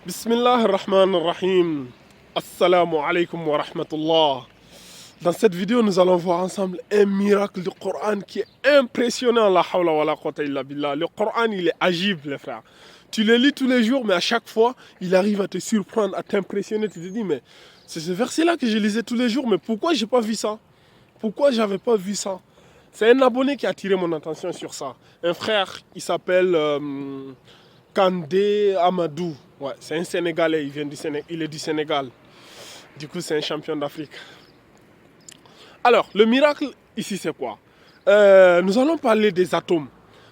Bismillah ar-Rahman ar-Rahim. Assalamu alaikum wa rahmatullah. Dans cette vidéo, nous allons voir ensemble un miracle du Coran qui est impressionnant. La hawla wa la quwwata illa billah. Le Coran, il est agible, les frères. Tu le lis tous les jours, mais à chaque fois, il arrive à te surprendre, à t'impressionner. Tu te dis, mais c'est ce verset-là que je lisais tous les jours, mais pourquoi j'ai pas vu ça? Pourquoi j'avais pas vu ça? C'est un abonné qui a attiré mon attention sur ça. Un frère, il s'appelle Kandé Amadou. Ouais, c'est un Sénégalais, il est du Sénégal. Du coup, c'est un champion d'Afrique. Alors, le miracle ici, c'est quoi? Nous allons parler des atomes.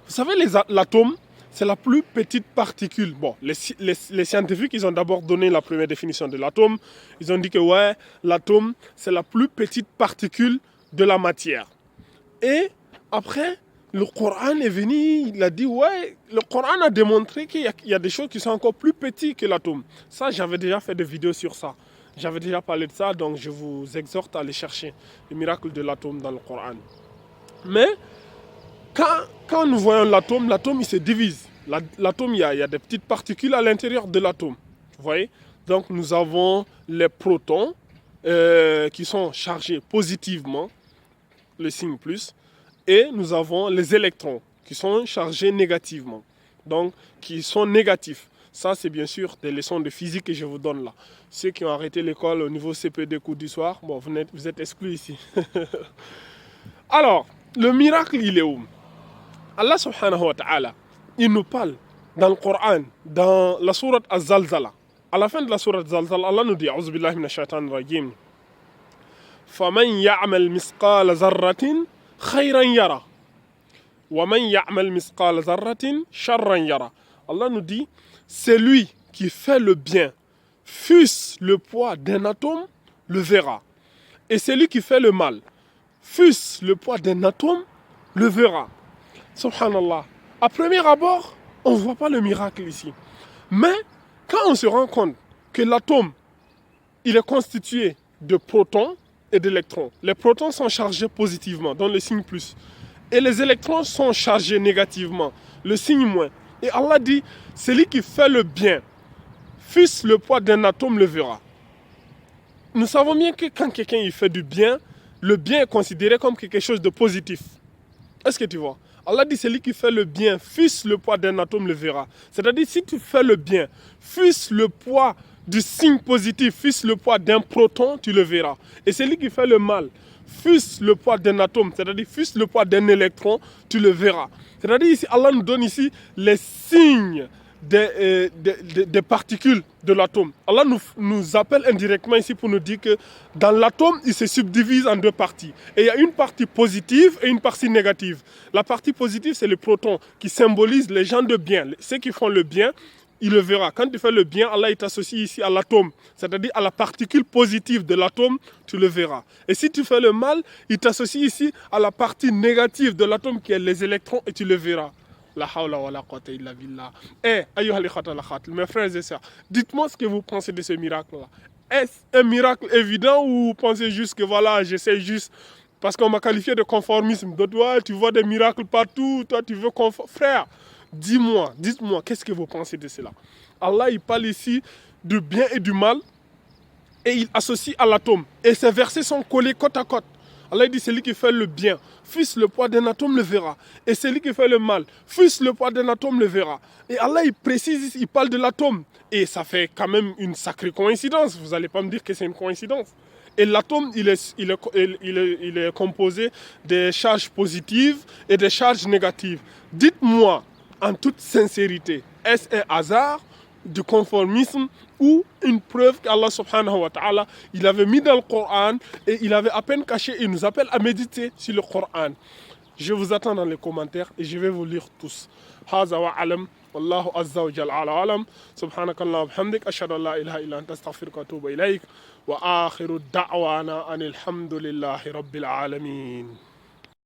Vous savez, l'atome, c'est la plus petite particule. Bon, les scientifiques, ils ont d'abord donné la première définition de l'atome. Ils ont dit que, ouais, l'atome, c'est la plus petite particule de la matière. Et après, le Coran est venu, il a dit, ouais, le Coran a démontré qu'il y a des choses qui sont encore plus petites que l'atome. Ça, j'avais déjà fait des vidéos sur ça. J'avais déjà parlé de ça, donc je vous exhorte à aller chercher le miracle de l'atome dans le Coran. Mais, quand nous voyons l'atome, il se divise. L'atome, il y a des petites particules à l'intérieur de l'atome. Vous voyez? Donc, nous avons les protons qui sont chargés positivement, le signe plus, et nous avons les électrons qui sont chargés négativement, donc qui sont négatifs. Ça, c'est bien sûr des leçons de physique que je vous donne là. Ceux qui ont arrêté l'école au niveau CP2 cours du soir, bon, vous êtes exclus ici. Alors, le miracle, il est où? Allah subhanahu wa ta'ala, il nous parle dans le Coran, dans la sourate Az-Zalzala. À la fin de la sourate Az-Zalzala, Allah nous dit, A'udhu billahi minash shaitanir rajim. فَمَنْ يَعْمَلْ مِثْقَالَ ذَرَّةٍ خَيْرًا يَرَى وَمَنْ يَعْمَلْ مِثْقَالَ ذَرَّةٍ شَرًّا يَرَى. Allah nous dit, celui qui fait le bien, fût-ce le poids d'un atome, le verra. Et celui qui fait le mal, fût-ce le poids d'un atome, le verra. Subhanallah. À premier abord, on ne voit pas le miracle ici. Mais quand on se rend compte que l'atome, il est constitué de protons et d'électrons. Les protons sont chargés positivement, dans le signe plus. Et les électrons sont chargés négativement, le signe moins. Et Allah dit, celui qui fait le bien, fût-ce le poids d'un atome, le verra. Nous savons bien que quand quelqu'un il fait du bien, le bien est considéré comme quelque chose de positif. Est-ce que tu vois? Allah dit, celui qui fait le bien, fût-ce le poids d'un atome, le verra. C'est-à-dire, si tu fais le bien, fût-ce le poids du signe positif, fût-ce le poids d'un proton, tu le verras. Et celui qui fait le mal, fût-ce le poids d'un atome, c'est-à-dire fût-ce le poids d'un électron, tu le verras. C'est-à-dire ici, Allah nous donne ici les signes des particules de l'atome. Allah nous appelle indirectement ici pour nous dire que dans l'atome, il se subdivise en deux parties. Et il y a une partie positive et une partie négative. La partie positive, c'est les protons qui symbolisent les gens de bien, ceux qui font le bien. Il le verra. Quand tu fais le bien, Allah il t'associe ici à l'atome, c'est-à-dire à la particule positive de l'atome, tu le verras. Et si tu fais le mal, il t'associe ici à la partie négative de l'atome qui est les électrons et tu le verras. La hawla wa la quwwata illa billah. Ayyuha al-ikhwata mes frères et sœurs, dites-moi ce que vous pensez de ce miracle-là. Est-ce un miracle évident ou vous pensez juste que voilà, j'essaie juste parce qu'on m'a qualifié de conformisme. Toi, tu vois des miracles partout, toi tu veux frère. Dites-moi, qu'est-ce que vous pensez de cela? Allah, il parle ici du bien et du mal et il associe à l'atome. Et ces versets sont collés côte à côte. Allah dit, celui qui fait le bien, fût-ce le poids d'un atome, le verra. Et celui qui fait le mal, fût-ce le poids d'un atome, le verra. Et Allah, il précise, il parle de l'atome. Et ça fait quand même une sacrée coïncidence. Vous n'allez pas me dire que c'est une coïncidence. Et l'atome, il est composé des charges positives et des charges négatives. Dites-moi, en toute sincérité, est-ce un hasard, du conformisme ou une preuve qu'Allah subhanahu wa ta'ala, il avait mis dans le Coran et il avait à peine caché et il nous appelle à méditer sur le Coran. Je vous attends dans les commentaires et je vais vous lire tous. Haza wa alam, wallahu azza wa jalla ala alam, subhanakallah wa bihamdik, ashhadu an la ilaha illa anta astaghfiruka wa atubu ilayk, wa akhiru da'wana anil hamdulillahi rabbil alamin.